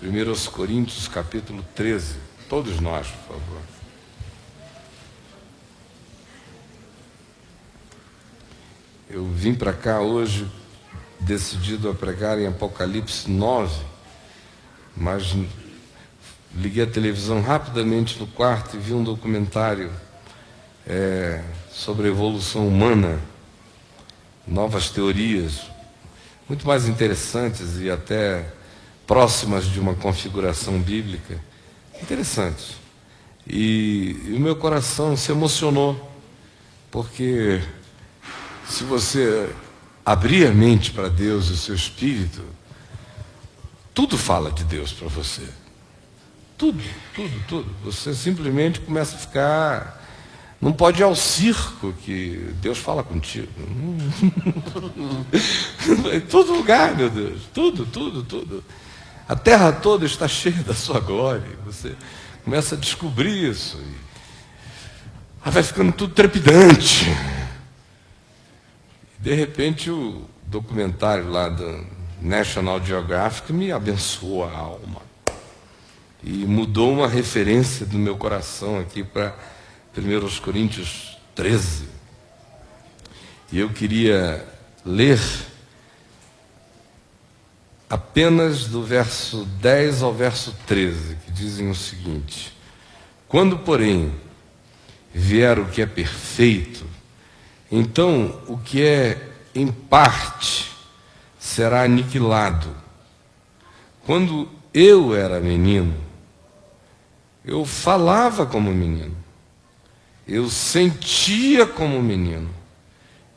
1 Coríntios, capítulo 13. Todos nós, por favor. Eu vim para cá hoje decidido a pregar em Apocalipse 9, mas liguei a televisão rapidamente no quarto e vi um documentário sobre a evolução humana, novas teorias, muito mais interessantes e até próximas de uma configuração bíblica, interessantes. E o meu coração se emocionou, porque se você abrir a mente para Deus e o seu espírito, tudo fala de Deus para você. Tudo, tudo, tudo. Você simplesmente começa a ficar... Não pode ir ao circo que Deus fala contigo. Em todo lugar, meu Deus. Tudo, tudo, tudo. A terra toda está cheia da sua glória. Você começa a descobrir isso. E vai ficando tudo trepidante. De repente, o documentário lá do National Geographic me abençoou a alma. E mudou uma referência do meu coração aqui para 1 Coríntios 13. E eu queria ler apenas do verso 10 ao verso 13, que dizem o seguinte: quando, porém, vier o que é perfeito, então o que é em parte será aniquilado. Quando eu era menino, eu falava como menino, eu sentia como menino,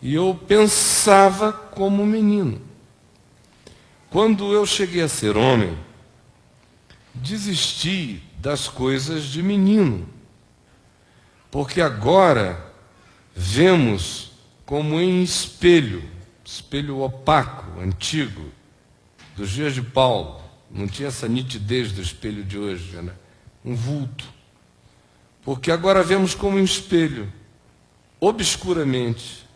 e eu pensava como menino. Quando eu cheguei a ser homem, desisti das coisas de menino, porque agora vemos como em espelho, espelho opaco, antigo, dos dias de Paulo. Não tinha essa nitidez do espelho de hoje, né? Um vulto. Porque agora vemos como em espelho, obscuramente.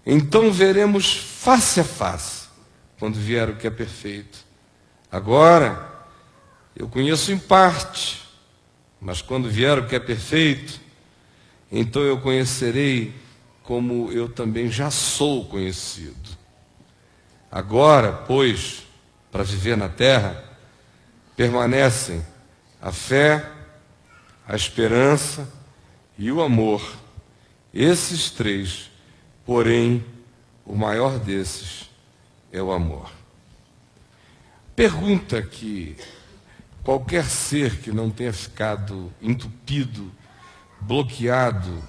Então veremos face a face, quando vier o que é perfeito. Agora, eu conheço em parte, mas quando vier o que é perfeito, então eu conhecerei como eu também já sou conhecido. Agora, pois, para viver na terra, permanecem a fé, a esperança e o amor. Esses três, porém, o maior desses é o amor. Pergunta que qualquer ser que não tenha ficado entupido, bloqueado,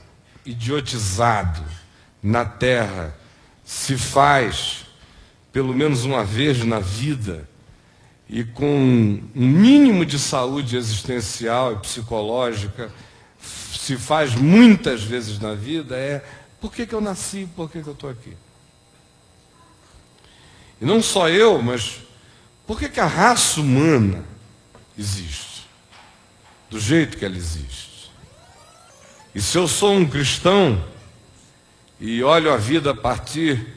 idiotizado na terra, se faz pelo menos uma vez na vida e com um mínimo de saúde existencial e psicológica, se faz muitas vezes na vida, por que eu nasci, por que eu estou aqui? E não só eu, mas por que a raça humana existe? Do jeito que ela existe. E se eu sou um cristão e olho a vida a partir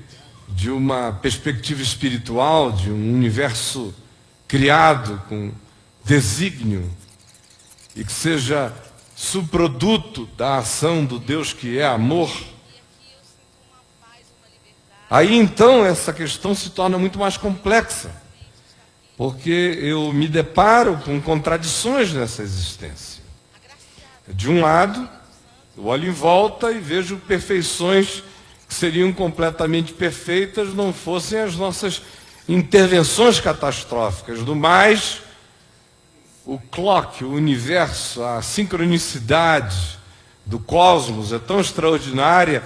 de uma perspectiva espiritual, de um universo criado com desígnio e que seja subproduto da ação do Deus que é amor, aí então essa questão se torna muito mais complexa, porque eu me deparo com contradições nessa existência. De um lado, eu olho em volta e vejo perfeições que seriam completamente perfeitas não fossem as nossas intervenções catastróficas. Do mais, o clock, o universo, a sincronicidade do cosmos é tão extraordinária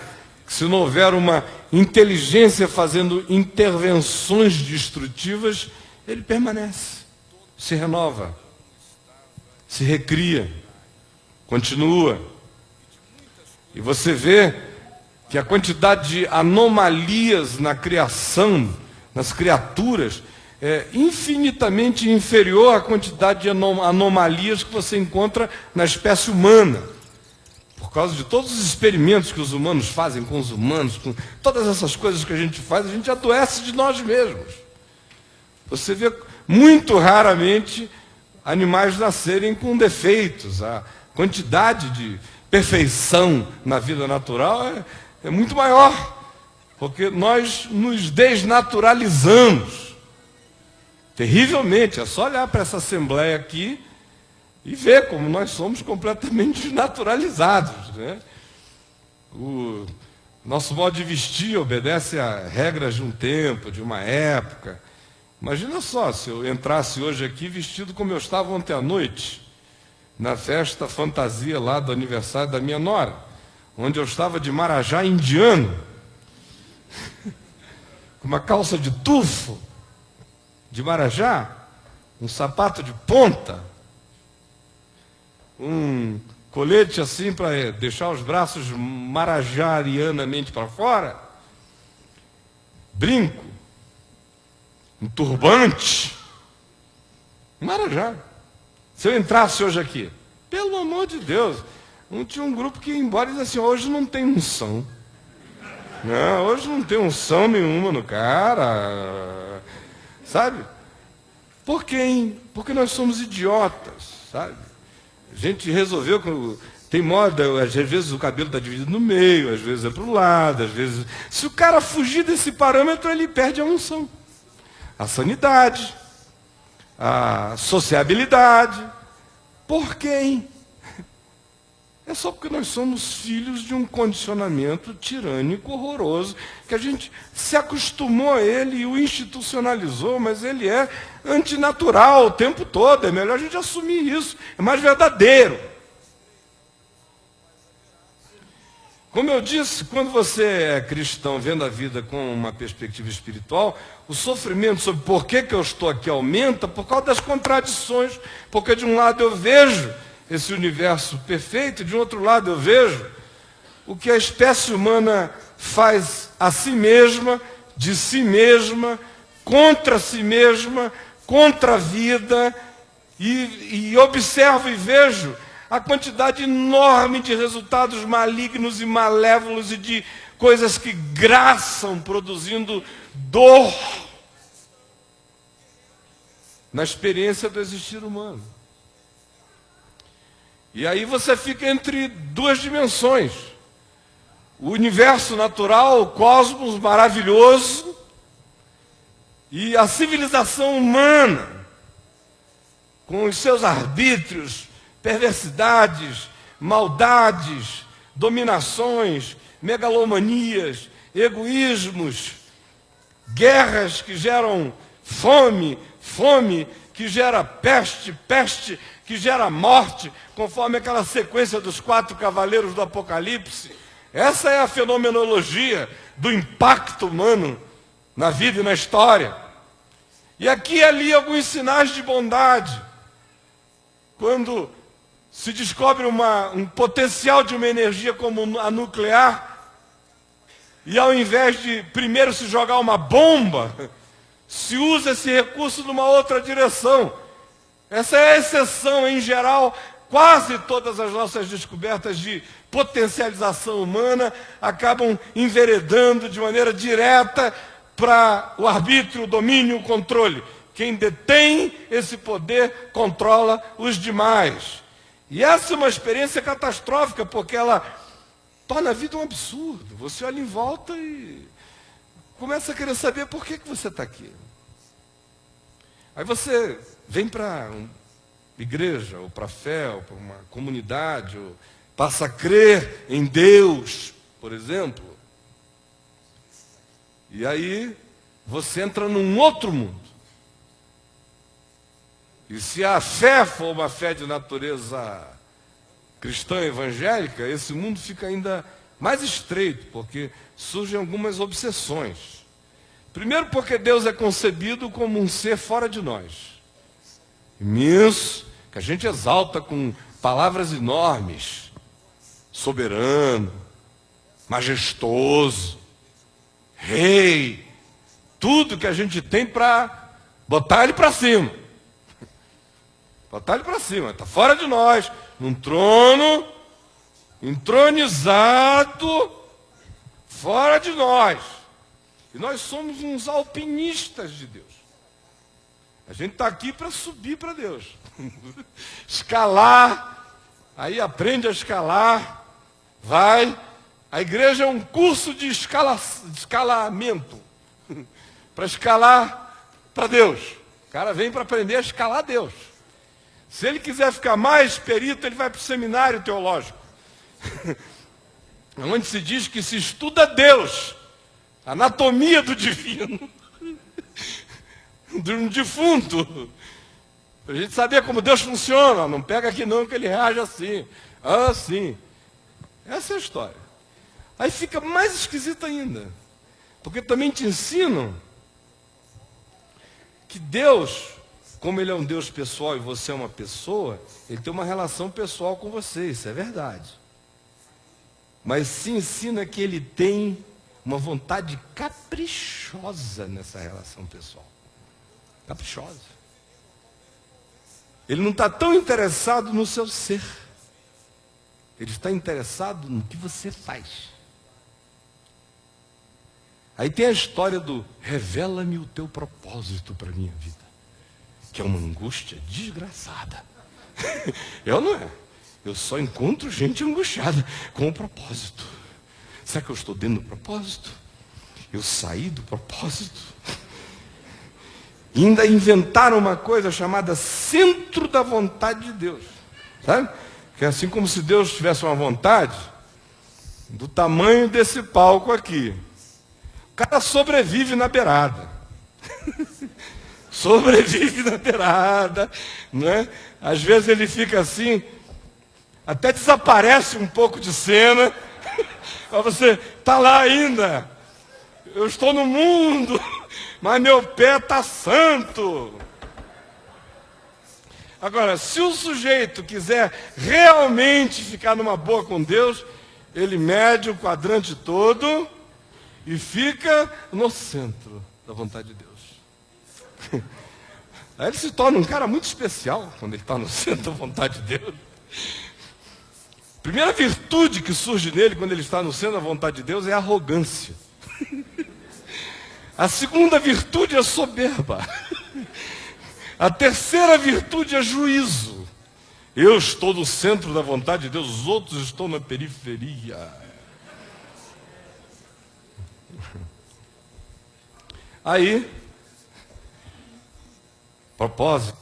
que se não houver uma inteligência fazendo intervenções destrutivas, ele permanece, se renova, se recria, continua. E você vê que a quantidade de anomalias na criação, nas criaturas, é infinitamente inferior à quantidade de anomalias que você encontra na espécie humana. Por causa de todos os experimentos que os humanos fazem com os humanos, com todas essas coisas que a gente faz, a gente adoece de nós mesmos. Você vê muito raramente animais nascerem com defeitos. A quantidade de perfeição na vida natural é muito maior, porque nós nos desnaturalizamos terrivelmente. É só olhar para essa assembleia aqui e ver como nós somos completamente desnaturalizados, né? O nosso modo de vestir obedece a regras de um tempo, de uma época. Imagina só, se eu entrasse hoje aqui vestido como eu estava ontem à noite, na festa fantasia lá do aniversário da minha nora, onde eu estava de marajá indiano, com uma calça de tufo, de marajá, um sapato de ponta, um colete assim para deixar os braços marajarianamente para fora, brinco, um turbante, um marajá. Se eu entrasse hoje aqui, pelo amor de Deus, não tinha um grupo que ia embora e dizia assim, hoje não tem unção. Não, hoje não tem unção nenhuma no cara, sabe? Por quê, hein? Porque nós somos idiotas, sabe? A gente resolveu, tem moda, às vezes o cabelo está dividido no meio, às vezes é para o lado, às vezes... Se o cara fugir desse parâmetro, ele perde a unção, a sanidade, a sociabilidade. Por quê, hein? É só porque nós somos filhos de um condicionamento tirânico, horroroso, que a gente se acostumou a ele e o institucionalizou, mas ele é antinatural o tempo todo. É melhor a gente assumir isso, é mais verdadeiro. Como eu disse, quando você é cristão, vendo a vida com uma perspectiva espiritual, o sofrimento sobre por que eu estou aqui aumenta por causa das contradições, porque de um lado eu vejo esse universo perfeito, de outro lado eu vejo o que a espécie humana faz a si mesma, de si mesma, contra a vida, e observo e vejo a quantidade enorme de resultados malignos e malévolos e de coisas que graçam, produzindo dor na experiência do existir humano. E aí você fica entre duas dimensões. O universo natural, o cosmos maravilhoso, e a civilização humana, com os seus arbítrios, perversidades, maldades, dominações, megalomanias, egoísmos, guerras que geram fome, fome que gera peste, peste que gera morte, conforme aquela sequência dos 4 cavaleiros do Apocalipse. Essa é a fenomenologia do impacto humano na vida e na história. E aqui e ali alguns sinais de bondade. Quando se descobre um potencial de uma energia como a nuclear, e ao invés de primeiro se jogar uma bomba, se usa esse recurso numa outra direção. Essa é a exceção. Em geral, quase todas as nossas descobertas de potencialização humana acabam enveredando de maneira direta para o arbítrio, o domínio, o controle. Quem detém esse poder controla os demais. E essa é uma experiência catastrófica, porque ela torna a vida um absurdo. Você olha em volta e começa a querer saber por que você está aqui. Aí você vem para uma igreja, ou para a fé, ou para uma comunidade, ou passa a crer em Deus, por exemplo. E aí você entra num outro mundo. E se a fé for uma fé de natureza cristã evangélica, esse mundo fica ainda mais estreito, porque surgem algumas obsessões. Primeiro porque Deus é concebido como um ser fora de nós. Imenso, que a gente exalta com palavras enormes. Soberano, majestoso, rei. Tudo que a gente tem para botar ele para cima. Botar ele para cima, está fora de nós, num trono, entronizado, fora de nós. E nós somos uns alpinistas de Deus. A gente está aqui para subir para Deus. Escalar, aí aprende a escalar, vai. A igreja é um curso de escalamento. Para escalar para Deus. O cara vem para aprender a escalar Deus. Se ele quiser ficar mais perito, ele vai para o seminário teológico. Onde se diz que se estuda Deus, a anatomia do divino, de um defunto, para a gente saber como Deus funciona. Não pega aqui não, que ele reage assim. Assim. Essa é a história. Aí fica mais esquisito ainda, porque também te ensinam que Deus, como Ele é um Deus pessoal e você é uma pessoa, Ele tem uma relação pessoal com você, isso é verdade. Mas se ensina que Ele tem uma vontade caprichosa nessa relação pessoal. Caprichosa. Ele não está tão interessado no seu ser. Ele está interessado no que você faz. Aí tem a história do revela-me o teu propósito para a minha vida, que é uma angústia desgraçada. Eu não é. Eu só encontro gente angustiada com o propósito. Será que eu estou dentro do propósito? Eu saí do propósito? E ainda inventaram uma coisa chamada centro da vontade de Deus. Sabe? Que é assim como se Deus tivesse uma vontade do tamanho desse palco aqui. O cara sobrevive na beirada. Sobrevive na beirada, não é? Às vezes ele fica assim, até desaparece um pouco de cena. Mas você está lá ainda. Eu estou no mundo, mas meu pé está santo. Agora, se o sujeito quiser realmente ficar numa boa com Deus, ele mede o quadrante todo e fica no centro da vontade de Deus. Aí ele se torna um cara muito especial quando ele está no centro da vontade de Deus. Primeira virtude que surge nele quando ele está no centro da vontade de Deus é a arrogância. A segunda virtude é soberba. A terceira virtude é juízo. Eu estou no centro da vontade de Deus, os outros estão na periferia. Aí, propósito,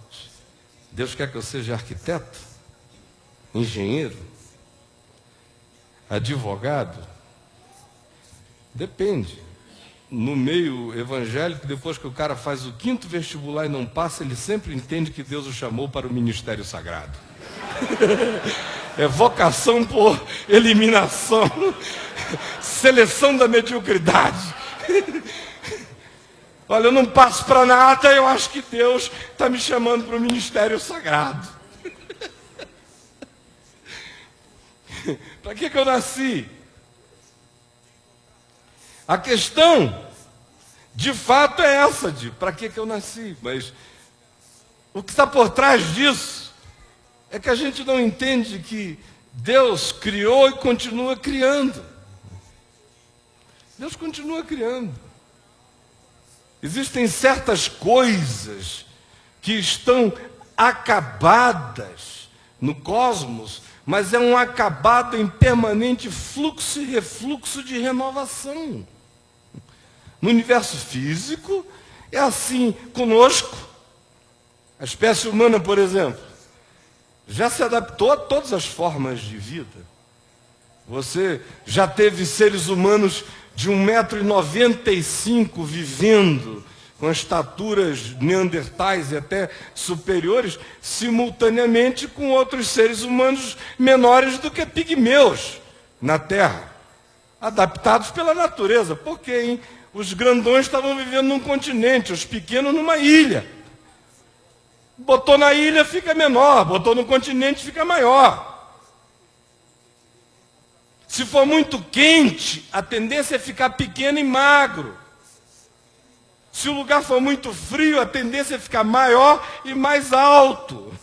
Deus quer que eu seja arquiteto, engenheiro, advogado? Depende. No meio evangélico, depois que o cara faz o 5º vestibular e não passa, ele sempre entende que Deus o chamou para o ministério sagrado. É vocação por eliminação, seleção da mediocridade. Olha, eu não passo para nada, eu acho que Deus está me chamando para o ministério sagrado. Para que eu nasci? A questão, de fato, é essa de para que eu nasci. Mas o que está por trás disso é que a gente não entende que Deus criou e continua criando. Deus continua criando. Existem certas coisas que estão acabadas no cosmos, mas é um acabado em permanente fluxo e refluxo de renovação. No universo físico, é assim conosco. A espécie humana, por exemplo, já se adaptou a todas as formas de vida. Você já teve seres humanos de 1,95 m vivendo com estaturas neandertais e até superiores, simultaneamente com outros seres humanos menores do que pigmeus na Terra, adaptados pela natureza. Por quê, hein? Os grandões estavam vivendo num continente, os pequenos numa ilha. Botou na ilha, fica menor, botou no continente, fica maior. Se for muito quente, a tendência é ficar pequeno e magro. Se o lugar for muito frio, a tendência é ficar maior e mais alto.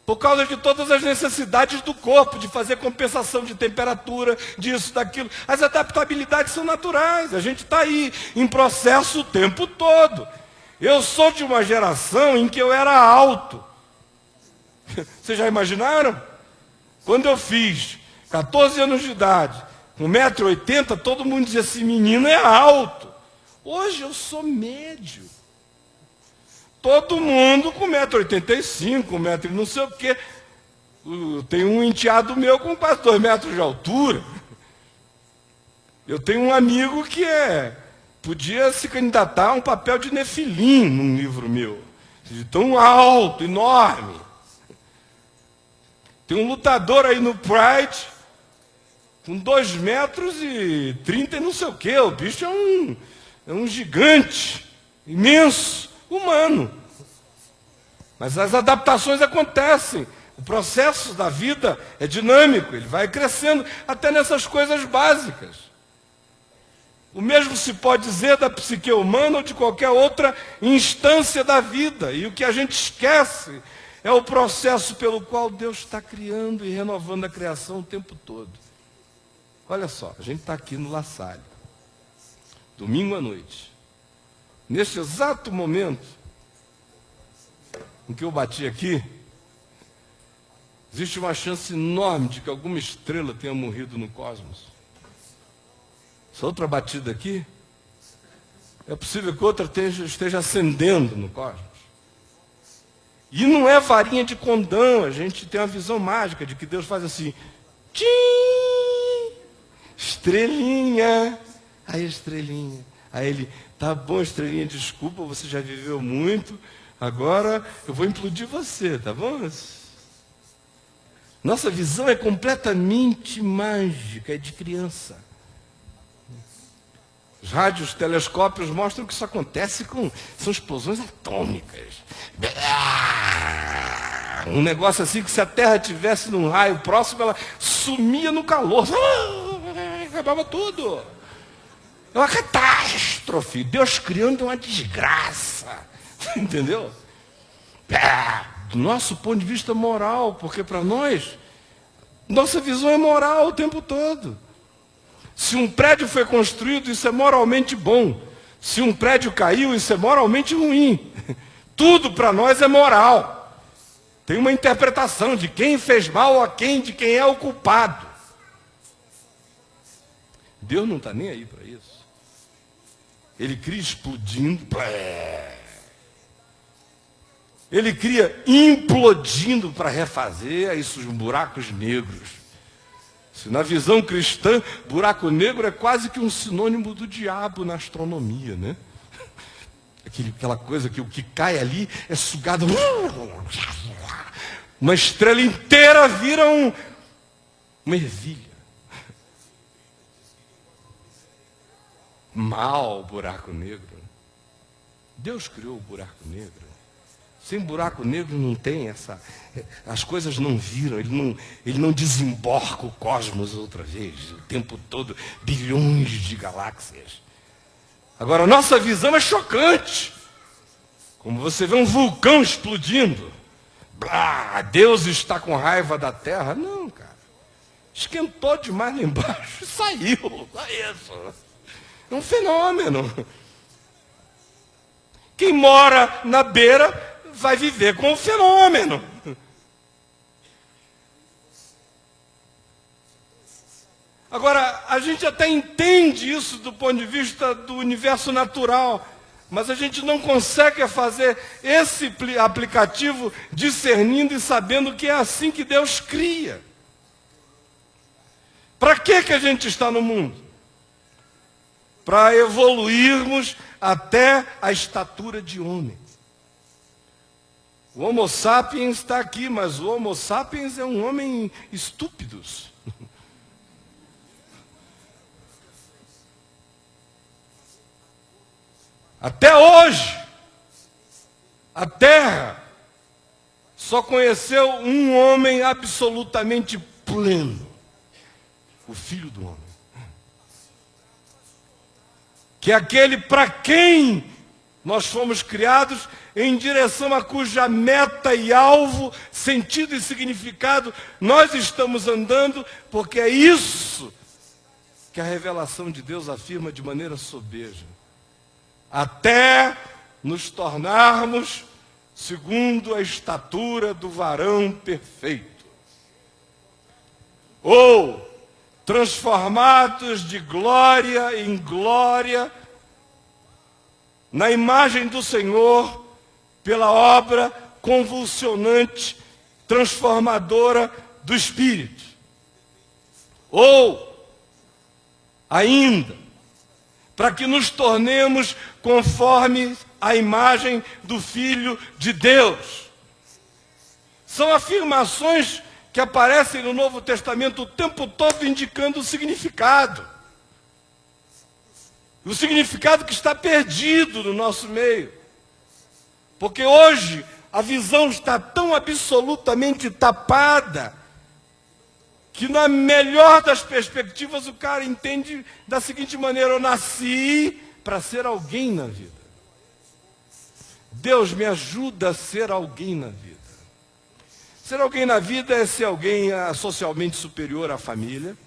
Por causa de todas as necessidades do corpo, de fazer compensação de temperatura, disso, daquilo. As adaptabilidades são naturais, a gente está aí em processo o tempo todo. Eu sou de uma geração em que eu era alto. Vocês já imaginaram? Quando eu fiz 14 anos de idade, com 1,80 m, todo mundo dizia assim, menino é alto. Hoje eu sou médio. Todo mundo com 1,85 m, 1 m não sei o quê. Eu tenho um enteado meu com quase 2 metros de altura. Eu tenho um amigo que podia se candidatar a um papel de Nefilim num livro meu. De tão alto, enorme. Tem um lutador aí no Pride, com 2,30 m e não sei o quê. O bicho é um gigante, imenso, humano. Mas as adaptações acontecem. O processo da vida é dinâmico, ele vai crescendo até nessas coisas básicas. O mesmo se pode dizer da psique humana ou de qualquer outra instância da vida. E o que a gente esquece é o processo pelo qual Deus está criando e renovando a criação o tempo todo. Olha só, a gente está aqui no La Salle, domingo à noite. Neste exato momento em que eu bati aqui, existe uma chance enorme de que alguma estrela tenha morrido no cosmos. Essa outra batida aqui, é possível que outra esteja acendendo no cosmos. E não é varinha de condão, a gente tem uma visão mágica de que Deus faz assim, tchim, estrelinha, aí estrelinha. Aí ele, tá bom estrelinha, desculpa, você já viveu muito, agora eu vou implodir você, tá bom? Nossa visão é completamente mágica, é de criança. Os rádios, telescópios mostram que isso acontece são explosões atômicas. Um negócio assim que se a Terra estivesse num raio próximo, ela sumia no calor. Acabava tudo. É uma catástrofe. Deus criando uma desgraça. Entendeu? Do nosso ponto de vista moral, porque para nós, nossa visão é moral o tempo todo. Se um prédio foi construído, isso é moralmente bom. Se um prédio caiu, isso é moralmente ruim. Tudo para nós é moral. Tem uma interpretação de quem fez mal a quem, de quem é o culpado. Deus não está nem aí para isso. Ele cria explodindo. Ele cria implodindo para refazer, aí surgem buracos negros. Se na visão cristã, buraco negro é quase que um sinônimo do diabo na astronomia, né? Aquela coisa que o que cai ali é sugado. Uma estrela inteira vira uma ervilha. Mal buraco negro. Deus criou o buraco negro. Sem buraco negro não tem essa... As coisas não viram, ele não desemborca o cosmos outra vez, o tempo todo, bilhões de galáxias. Agora, a nossa visão é chocante. Como você vê um vulcão explodindo. Deus está com raiva da Terra. Não, cara. Esquentou demais lá embaixo e saiu. Só isso. É um fenômeno. Quem mora na beira vai viver com o fenômeno. Agora, a gente até entende isso do ponto de vista do universo natural, mas a gente não consegue fazer esse aplicativo discernindo e sabendo que é assim que Deus cria. Para que a gente está no mundo? Para evoluirmos até a estatura de homem. O Homo sapiens está aqui, mas o Homo sapiens é um homem estúpido. Até hoje, a Terra só conheceu um homem absolutamente pleno, o Filho do Homem. Que é aquele para quem nós fomos criados, em direção a cuja meta e alvo, sentido e significado nós estamos andando, porque é isso que a revelação de Deus afirma de maneira sobeja. Até nos tornarmos segundo a estatura do varão perfeito. Ou transformados de glória em glória na imagem do Senhor pela obra convulsionante, transformadora do Espírito. Ou, ainda, para que nos tornemos conforme a imagem do Filho de Deus. São afirmações que aparecem no Novo Testamento o tempo todo indicando o significado. O significado que está perdido no nosso meio. Porque hoje a visão está tão absolutamente tapada que na melhor das perspectivas o cara entende da seguinte maneira: eu nasci para ser alguém na vida. Deus me ajuda a ser alguém na vida. Ser alguém na vida é ser alguém socialmente superior à família.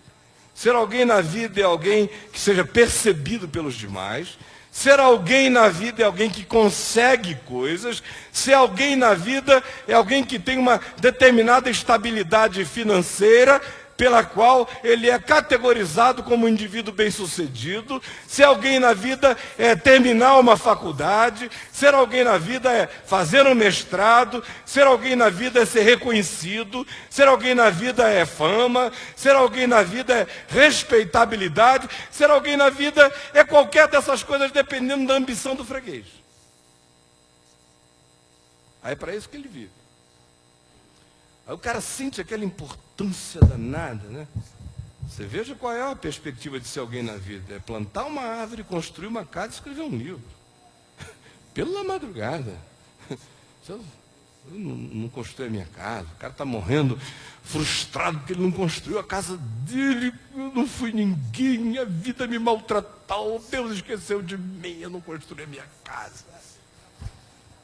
Ser alguém na vida é alguém que seja percebido pelos demais. Ser alguém na vida é alguém que consegue coisas. Ser alguém na vida é alguém que tem uma determinada estabilidade financeira, pela qual ele é categorizado como um indivíduo bem-sucedido. Ser alguém na vida é terminar uma faculdade. Ser alguém na vida é fazer um mestrado. Ser alguém na vida é ser reconhecido. Ser alguém na vida é fama. Ser alguém na vida é respeitabilidade. Ser alguém na vida é qualquer dessas coisas, dependendo da ambição do freguês. Aí é para isso que ele vive. Aí o cara sente aquela importância danada, né? Você veja qual é a perspectiva de ser alguém na vida. É plantar uma árvore, construir uma casa e escrever um livro. Pela madrugada. Eu não construí a minha casa. O cara está morrendo frustrado porque ele não construiu a casa dele. Eu não fui ninguém, minha vida me maltratou. Deus esqueceu de mim, eu não construí a minha casa.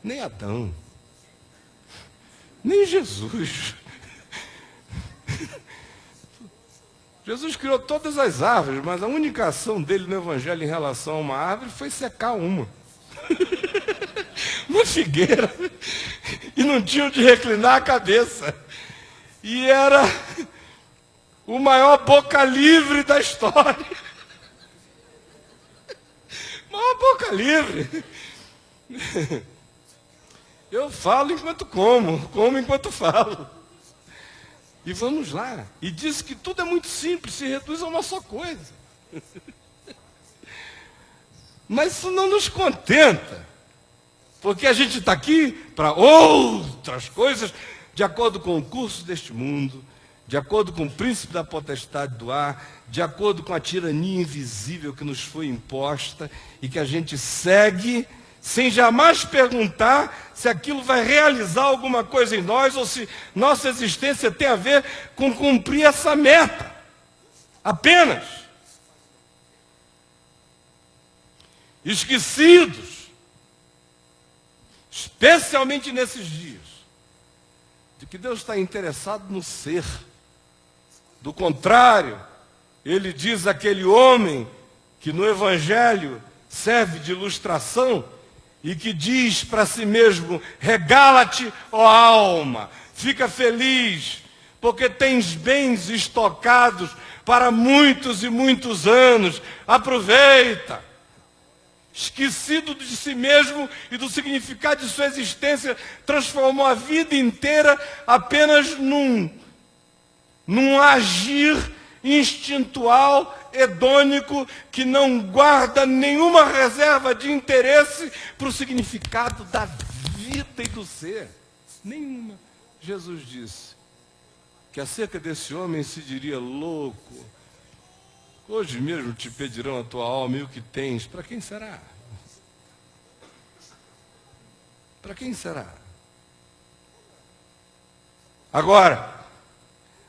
Nem Adão. Nem Jesus. Jesus criou todas as árvores, mas a única ação dele no Evangelho em relação a uma árvore foi secar uma. Uma figueira. E não tinha onde reclinar a cabeça. E era o maior boca livre da história. Maior boca livre. Eu falo enquanto como enquanto falo. E vamos lá. E diz que tudo é muito simples, se reduz a uma só coisa. Mas isso não nos contenta. Porque a gente está aqui para outras coisas, de acordo com o curso deste mundo, de acordo com o príncipe da potestade do ar, de acordo com a tirania invisível que nos foi imposta e que a gente segue, sem jamais perguntar se aquilo vai realizar alguma coisa em nós ou se nossa existência tem a ver com cumprir essa meta. Apenas. Esquecidos, especialmente nesses dias, de que Deus está interessado no ser. Do contrário, ele diz àquele homem que no Evangelho serve de ilustração, e que diz para si mesmo: regala-te, ó alma, fica feliz, porque tens bens estocados para muitos e muitos anos, aproveita. Esquecido de si mesmo e do significado de sua existência, transformou a vida inteira apenas num agir instintual, hedônico, que não guarda nenhuma reserva de interesse para o significado da vida e do ser. Nenhuma. Jesus disse que acerca desse homem se diria: louco, hoje mesmo te pedirão a tua alma e o que tens. Para quem será? Para quem será? Agora,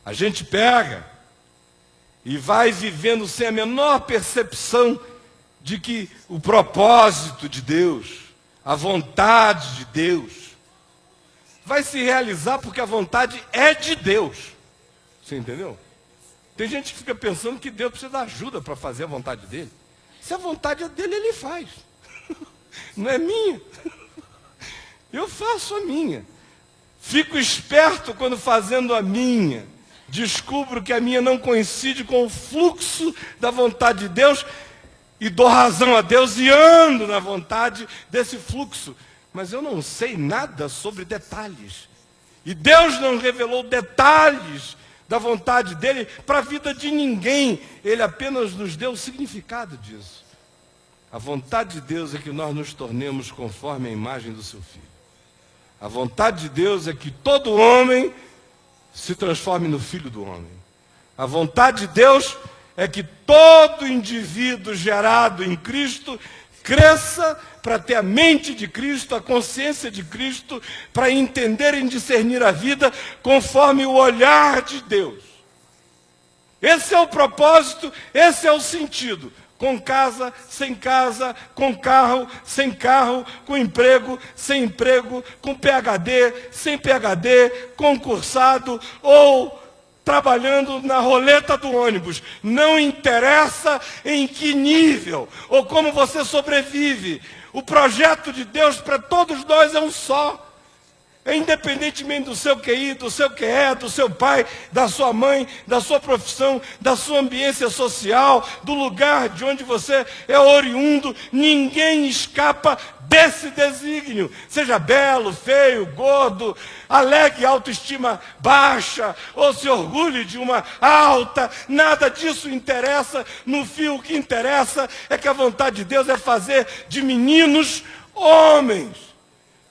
a gente pega e vai vivendo sem a menor percepção de que o propósito de Deus, a vontade de Deus, vai se realizar porque a vontade é de Deus. Você entendeu? Tem gente que fica pensando que Deus precisa de ajuda para fazer a vontade dele. Se a vontade é dele, ele faz. Não é minha. Eu faço a minha. Fico esperto quando fazendo a minha. Descubro que a minha não coincide com o fluxo da vontade de Deus e dou razão a Deus e ando na vontade desse fluxo. Mas eu não sei nada sobre detalhes. E Deus não revelou detalhes da vontade dele para a vida de ninguém. Ele apenas nos deu o significado disso. A vontade de Deus é que nós nos tornemos conforme a imagem do seu Filho. A vontade de Deus é que todo homem se transforme no Filho do homem. A vontade de Deus é que todo indivíduo gerado em Cristo cresça para ter a mente de Cristo, a consciência de Cristo, para entender e discernir a vida conforme o olhar de Deus. Esse é o propósito, esse é o sentido. Com casa, sem casa, com carro, sem carro, com emprego, sem emprego, com PhD, sem PhD, concursado ou trabalhando na roleta do ônibus. Não interessa em que nível ou como você sobrevive. O projeto de Deus para todos nós é um só. Independentemente do seu QI, do seu QE, do seu pai, da sua mãe, da sua profissão, da sua ambiência social, do lugar de onde você é oriundo, ninguém escapa desse desígnio. Seja belo, feio, gordo, alegue autoestima baixa, ou se orgulhe de uma alta, nada disso interessa. No fim, o que interessa é que a vontade de Deus é fazer de meninos homens.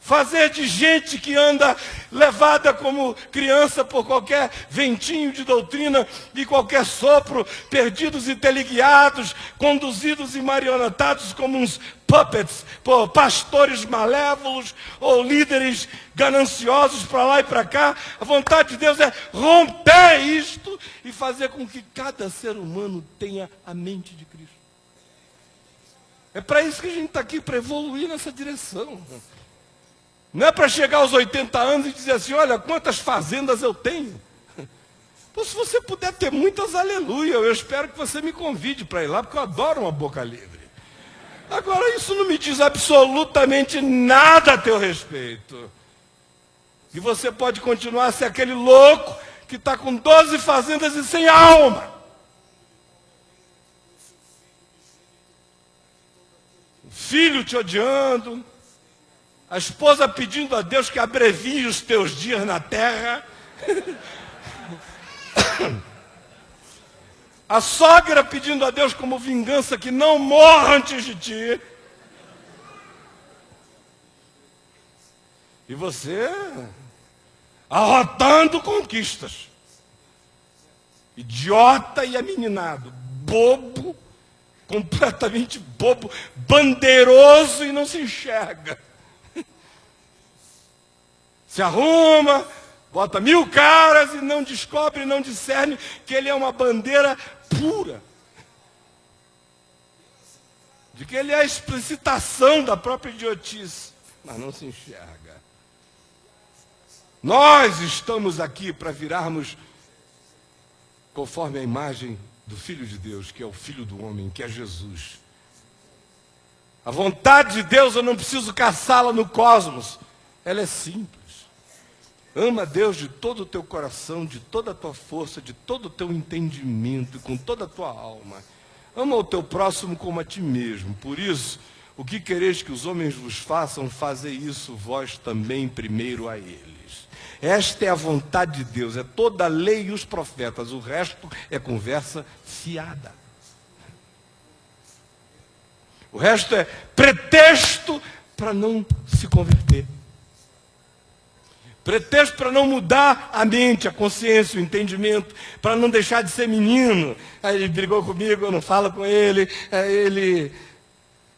Fazer de gente que anda levada como criança por qualquer ventinho de doutrina e qualquer sopro, perdidos e teleguiados, conduzidos e marionetados como uns puppets, por pastores malévolos ou líderes gananciosos para lá e para cá. A vontade de Deus é romper isto e fazer com que cada ser humano tenha a mente de Cristo. É para isso que a gente está aqui, para evoluir nessa direção. Não é para chegar aos 80 anos e dizer assim, olha, quantas fazendas eu tenho. Então, se você puder ter muitas, aleluia. Eu espero que você me convide para ir lá, porque eu adoro uma boca livre. Agora, isso não me diz absolutamente nada a teu respeito. E você pode continuar a ser aquele louco que está com 12 fazendas e sem alma. O filho te odiando. A esposa pedindo a Deus que abrevie os teus dias na terra. A sogra pedindo a Deus como vingança que não morra antes de ti. E você arrotando conquistas. Idiota e ameninado. Bobo, completamente bobo, bandeiroso e não se enxerga. Se arruma, bota 1000 caras e não descobre, não discerne que ele é uma bandeira pura. De que ele é a explicitação da própria idiotice, mas não se enxerga. Nós estamos aqui para virarmos conforme a imagem do Filho de Deus, que é o Filho do homem, que é Jesus. A vontade de Deus eu não preciso caçá-la no cosmos, ela é simples. Ama a Deus de todo o teu coração, de toda a tua força, de todo o teu entendimento, com toda a tua alma. Ama o teu próximo como a ti mesmo. Por isso, o que quereis que os homens vos façam, fazei isso vós também primeiro a eles. Esta é a vontade de Deus, é toda a lei e os profetas. O resto é conversa fiada. O resto é pretexto para não se converter. Pretexto para não mudar a mente, a consciência, o entendimento, para não deixar de ser menino. Aí ele brigou comigo, eu não falo com ele.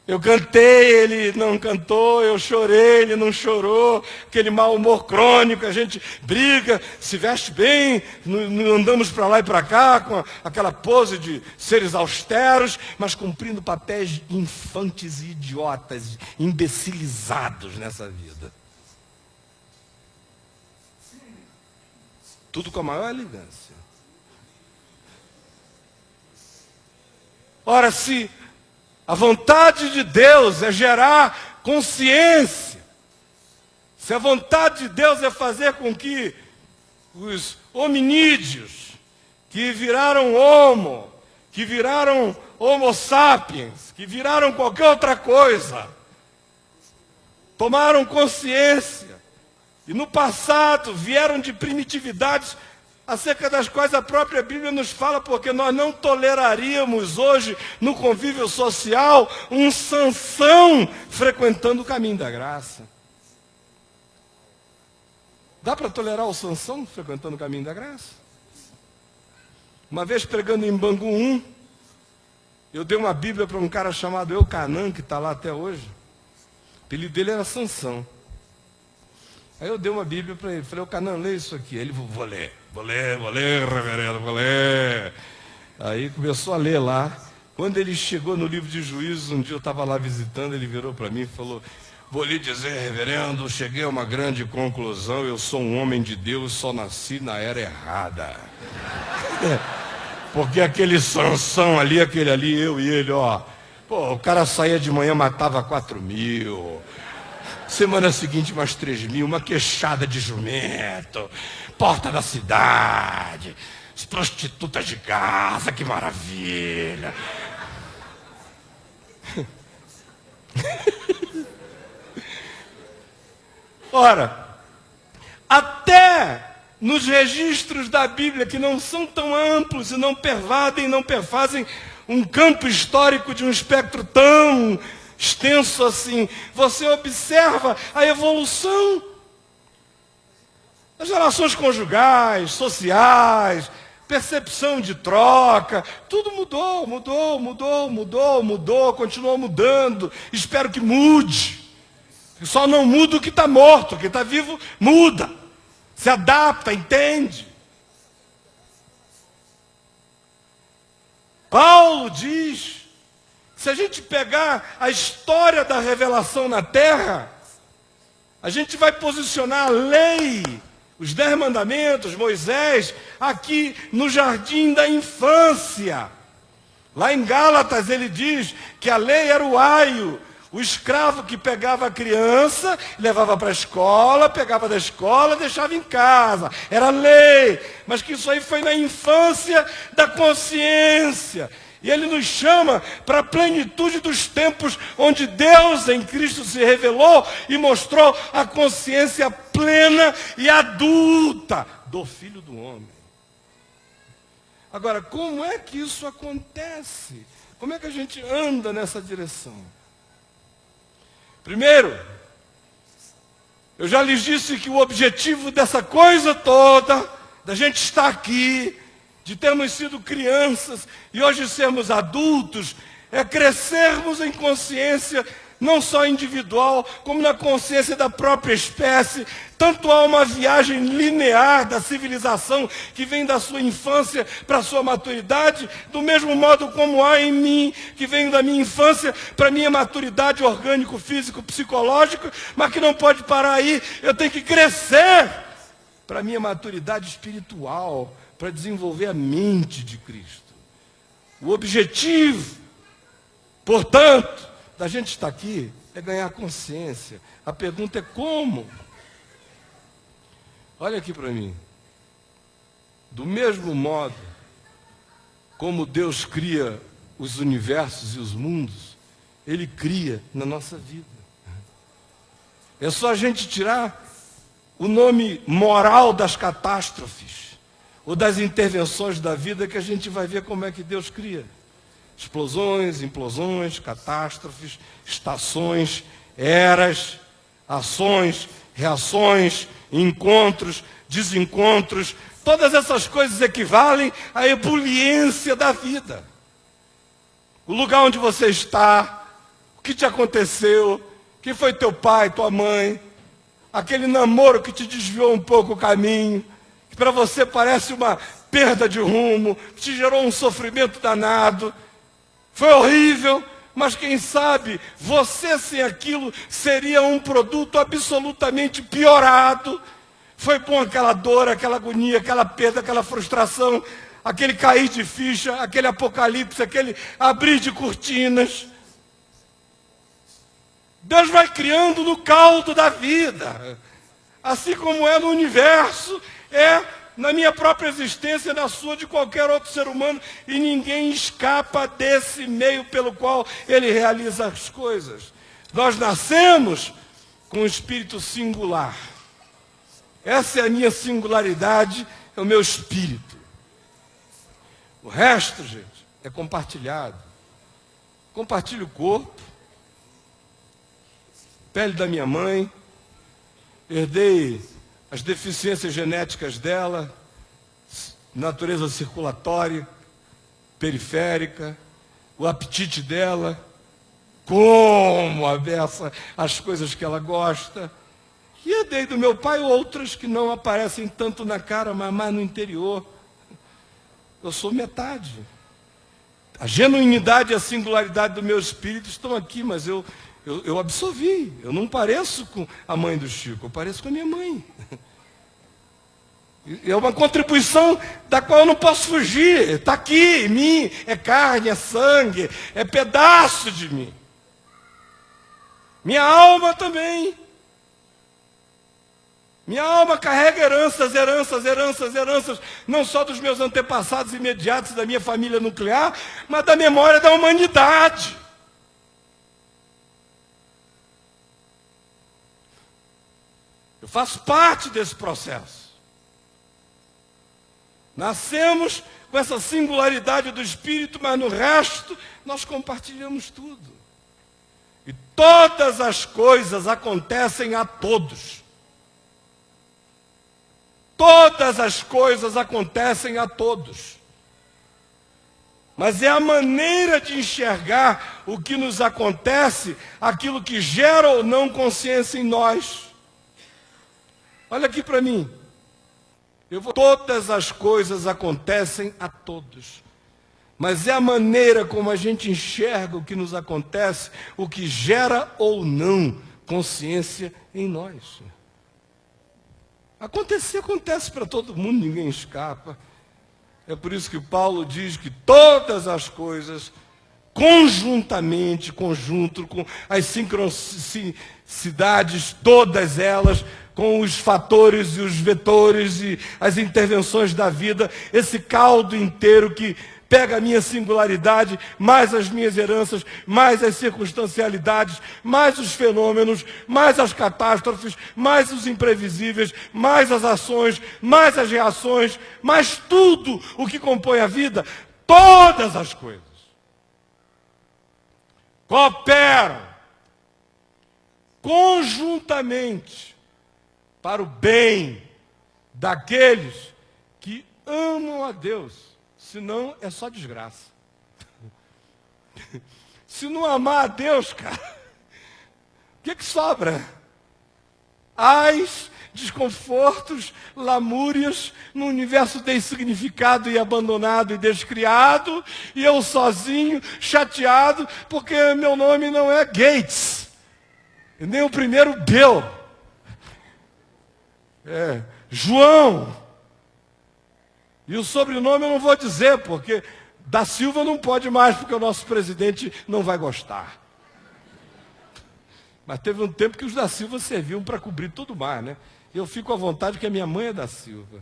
Eu cantei, ele não cantou, eu chorei, ele não chorou. Aquele mau humor crônico, a gente briga, se veste bem, andamos para lá e para cá, com aquela pose de seres austeros, mas cumprindo papéis infantes e idiotas, imbecilizados nessa vida. Tudo com a maior elegância. Ora, se a vontade de Deus é gerar consciência. Se a vontade de Deus é fazer com que os hominídeos, que viraram homo, que viraram homo sapiens, que viraram qualquer outra coisa, tomaram consciência, e no passado vieram de primitividades acerca das quais a própria Bíblia nos fala, porque nós não toleraríamos hoje, no convívio social, um Sansão frequentando o caminho da graça. Dá para tolerar o Sansão frequentando o caminho da graça? Uma vez pregando em Bangu 1, eu dei uma Bíblia para um cara chamado Eucanã, que está lá até hoje. O apelido dele era Sansão. Aí eu dei uma Bíblia para ele, falei, Eucanã, lê isso aqui. Ele, vou ler, reverendo, vou ler. Aí começou a ler lá. Quando ele chegou no livro de Juízes, um dia eu estava lá visitando, ele virou para mim e falou, vou lhe dizer, reverendo, cheguei a uma grande conclusão, eu sou um homem de Deus, só nasci na era errada. Porque aquele Sansão ali, aquele ali, eu e ele, ó, pô, o cara saía de manhã, matava 4.000, semana seguinte mais 3.000, uma queixada de jumento, porta da cidade, as prostitutas de Gaza, que maravilha. Ora, até nos registros da Bíblia, que não são tão amplos e não pervadem, não perfazem um campo histórico de um espectro tão extenso assim, você observa a evolução das relações conjugais, sociais, percepção de troca, tudo mudou, continuou mudando, espero que mude. Só não muda o que está morto, o que está vivo muda, se adapta, entende. Paulo diz, se a gente pegar a história da revelação na terra, a gente vai posicionar a lei, os 10 mandamentos, Moisés, aqui no jardim da infância. Lá em Gálatas ele diz que a lei era o aio, o escravo que pegava a criança, levava para a escola, pegava da escola, deixava em casa. Era lei, mas que isso aí foi na infância da consciência. E ele nos chama para a plenitude dos tempos, onde Deus em Cristo se revelou e mostrou a consciência plena e adulta do Filho do Homem. Agora, como é que isso acontece? Como é que a gente anda nessa direção? Primeiro, eu já lhes disse que o objetivo dessa coisa toda, da gente estar aqui, de termos sido crianças e hoje sermos adultos, é crescermos em consciência, não só individual, como na consciência da própria espécie. Tanto há uma viagem linear da civilização que vem da sua infância para a sua maturidade, do mesmo modo como há em mim, que vem da minha infância para a minha maturidade orgânico, físico, psicológico, mas que não pode parar aí. Eu tenho que crescer para a minha maturidade espiritual, para desenvolver a mente de Cristo. O objetivo, portanto, da gente estar aqui é ganhar consciência. A pergunta é como? Olha aqui para mim. Do mesmo modo como Deus cria os universos e os mundos, Ele cria na nossa vida. É só a gente tirar o nome moral das catástrofes ou das intervenções da vida que a gente vai ver como é que Deus cria. Explosões, implosões, catástrofes, estações, eras, ações, reações, encontros, desencontros, todas essas coisas equivalem à ebuliência da vida. O lugar onde você está, o que te aconteceu, quem foi teu pai, tua mãe, aquele namoro que te desviou um pouco o caminho, que para você parece uma perda de rumo, que te gerou um sofrimento danado. Foi horrível, mas quem sabe você sem aquilo seria um produto absolutamente piorado. Foi bom aquela dor, aquela agonia, aquela perda, aquela frustração, aquele cair de ficha, aquele apocalipse, aquele abrir de cortinas. Deus vai criando no caldo da vida. Assim como é no universo, é na minha própria existência, na sua, de qualquer outro ser humano, e ninguém escapa desse meio pelo qual ele realiza as coisas. Nós nascemos com um espírito singular. Essa é a minha singularidade, é o meu espírito. O resto, gente, é compartilhado. Compartilho o corpo, pele da minha mãe, herdei as deficiências genéticas dela, natureza circulatória, periférica, o apetite dela, como aversa as coisas que ela gosta. E herdei do meu pai outras que não aparecem tanto na cara, mas mais no interior. Eu sou metade. A genuinidade e a singularidade do meu espírito estão aqui, mas eu absorvi. Eu não pareço com a mãe do Chico, eu pareço com a minha mãe. É uma contribuição da qual eu não posso fugir. Está aqui em mim, é carne, é sangue, é pedaço de mim. Minha alma também. Minha alma carrega heranças, não só dos meus antepassados imediatos, da minha família nuclear, mas da memória da humanidade. Eu faço parte desse processo. Nascemos com essa singularidade do espírito, mas no resto nós compartilhamos tudo. E todas as coisas acontecem a todos. Todas as coisas acontecem a todos. Mas é a maneira de enxergar o que nos acontece, aquilo que gera ou não consciência em nós. Olha aqui para mim. Todas as coisas acontecem a todos. Mas é a maneira como a gente enxerga o que nos acontece, o que gera ou não consciência em nós. Acontece para todo mundo, ninguém escapa. É por isso que Paulo diz que todas as coisas, conjuntamente, conjunto com as sincronicidades, todas elas, com os fatores e os vetores e as intervenções da vida, esse caldo inteiro que pega a minha singularidade, mais as minhas heranças, mais as circunstancialidades, mais os fenômenos, mais as catástrofes, mais os imprevisíveis, mais as ações, mais as reações, mais tudo o que compõe a vida, todas as coisas cooperam conjuntamente para o bem daqueles que amam a Deus. Senão é só desgraça. Se não amar a Deus, cara, o que sobra? Ais, desconfortos, lamúrias, num universo designificado e abandonado e descriado, e eu sozinho, chateado, porque meu nome não é Gates, e nem o primeiro Bill. É João. E o sobrenome eu não vou dizer, porque da Silva não pode mais, porque o nosso presidente não vai gostar. Mas teve um tempo que os da Silva serviam para cobrir tudo mais, né? Eu fico à vontade que a minha mãe é da Silva.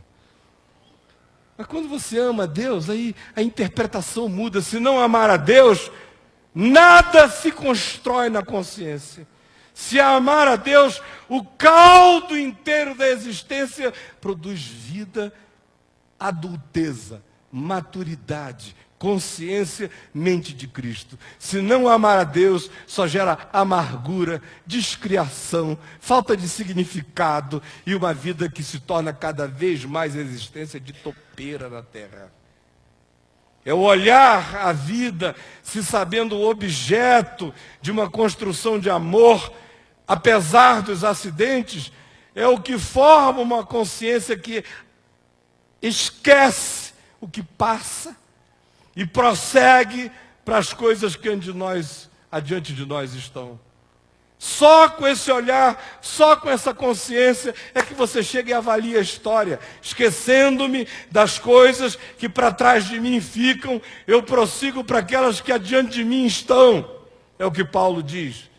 Mas quando você ama a Deus, aí a interpretação muda. Se não amar a Deus, nada se constrói na consciência. Se amar a Deus, o caldo inteiro da existência produz vida, adulteza, maturidade, consciência, mente de Cristo. Se não amar a Deus, só gera amargura, descriação, falta de significado e uma vida que se torna cada vez mais existência de topeira na terra. É o olhar a vida se sabendo o objeto de uma construção de amor, apesar dos acidentes, é o que forma uma consciência que esquece o que passa e prossegue para as coisas que adiante de nós estão. Só com esse olhar, só com essa consciência é que você chega e avalia a história. Esquecendo-me das coisas que para trás de mim ficam, eu prossigo para aquelas que adiante de mim estão. É o que Paulo diz.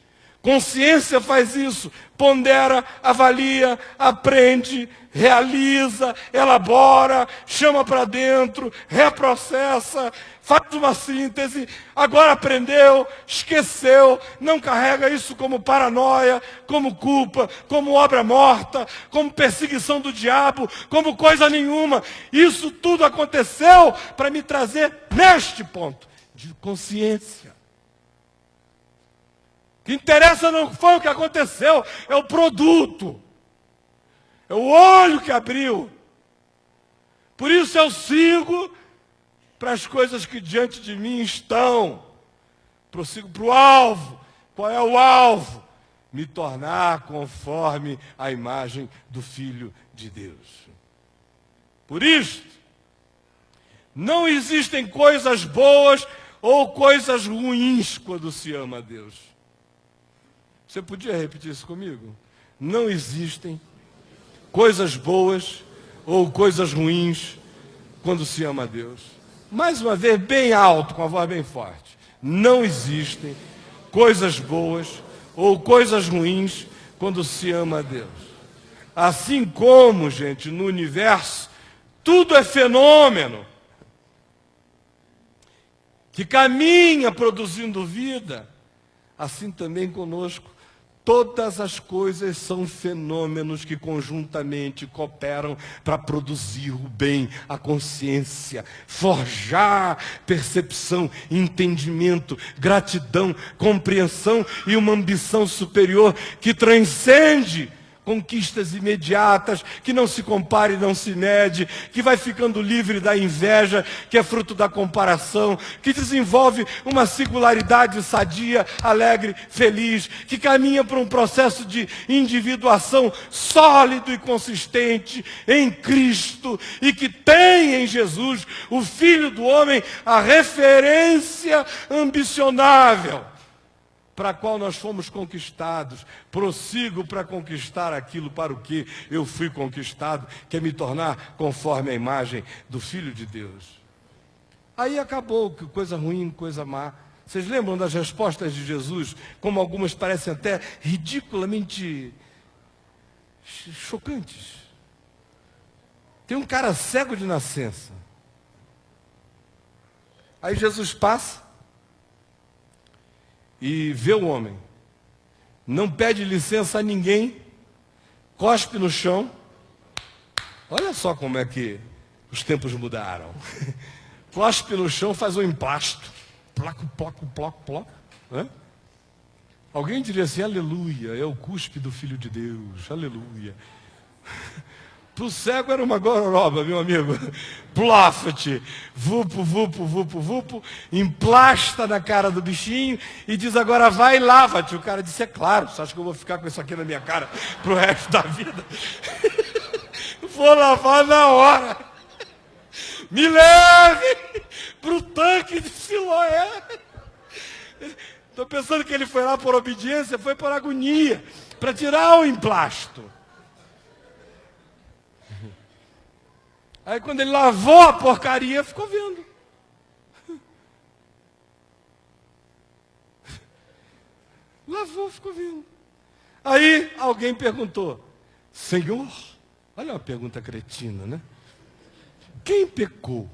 Consciência faz isso, pondera, avalia, aprende, realiza, elabora, chama para dentro, reprocessa, faz uma síntese, agora aprendeu, esqueceu, não carrega isso como paranoia, como culpa, como obra morta, como perseguição do diabo, como coisa nenhuma. Isso tudo aconteceu para me trazer neste ponto de consciência. O que interessa não foi o que aconteceu, é o produto. É o olho que abriu. Por isso eu sigo para as coisas que diante de mim estão. Prossigo para o alvo. Qual é o alvo? Me tornar conforme a imagem do Filho de Deus. Por isso, não existem coisas boas ou coisas ruins quando se ama a Deus. Você podia repetir isso comigo? Não existem coisas boas ou coisas ruins quando se ama a Deus. Mais uma vez, bem alto, com a voz bem forte. Não existem coisas boas ou coisas ruins quando se ama a Deus. Assim como, gente, no universo, tudo é fenômeno que caminha produzindo vida, assim também conosco. Todas as coisas são fenômenos que conjuntamente cooperam para produzir o bem, a consciência, forjar percepção, entendimento, gratidão, compreensão e uma ambição superior que transcende conquistas imediatas, que não se compare, não se mede, que vai ficando livre da inveja, que é fruto da comparação, que desenvolve uma singularidade sadia, alegre, feliz, que caminha para um processo de individuação sólido e consistente em Cristo, e que tem em Jesus, o Filho do Homem, a referência ambicionável para a qual nós fomos conquistados. Prossigo para conquistar aquilo para o que eu fui conquistado, que é me tornar conforme a imagem do Filho de Deus. Aí acabou, que coisa ruim, coisa má. Vocês lembram das respostas de Jesus, como algumas parecem até ridiculamente chocantes? Tem um cara cego de nascença. Aí Jesus passa e vê o homem, não pede licença a ninguém, cospe no chão. Olha só como é que os tempos mudaram. Cospe no chão, faz um emplasto. Placo, placo, placo, placo. Alguém diria assim: aleluia, é o cuspe do Filho de Deus, aleluia. Para o cego era uma gororoba, meu amigo. Plafete, vupo, vupo, vupo, vupo, emplasta na cara do bichinho e diz: agora vai e lava-te. O cara disse: é claro, você acha que eu vou ficar com isso aqui na minha cara pro resto da vida? Vou lavar na hora. Me leve pro tanque de Siloé. Estou pensando que ele foi lá por obediência, foi por agonia, para tirar o emplasto. Aí quando ele lavou a porcaria, ficou vendo. Lavou, ficou vendo. Aí alguém perguntou: Senhor, olha uma pergunta cretina, né? Quem pecou?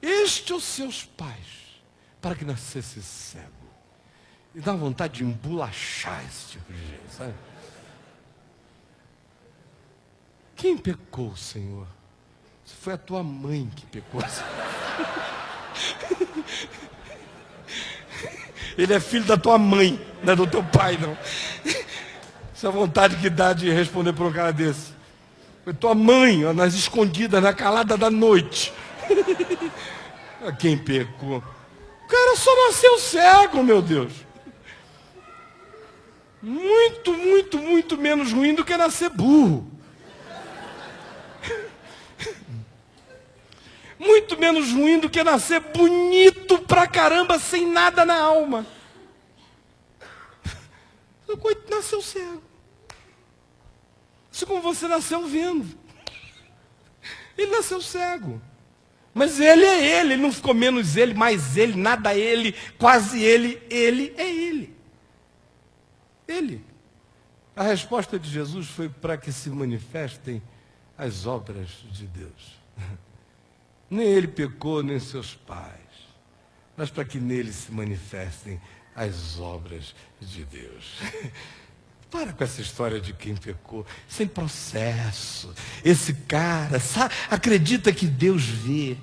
Este ou seus pais, para que nascesse cego? E dá vontade de embolachar esse tipo de gente, sabe? Quem pecou, Senhor? Foi a tua mãe que pecou. Ele é filho da tua mãe, não é do teu pai, não. Essa vontade que dá de responder por um cara desse. Foi tua mãe, ó, nas escondidas, na calada da noite. Quem pecou? O cara só nasceu cego, meu Deus. Muito, muito, muito menos ruim do que nascer burro. Muito menos ruim do que nascer bonito pra caramba, sem nada na alma. Nasceu cego. Assim como você nasceu vendo. Ele nasceu cego. Mas ele é ele não ficou menos ele, mais ele, nada ele, quase ele é ele. Ele. A resposta de Jesus foi para que se manifestem as obras de Deus. Nem ele pecou, nem seus pais, mas para que nele se manifestem as obras de Deus. Para com essa história de quem pecou, sem processo. Esse cara acredita que Deus vê,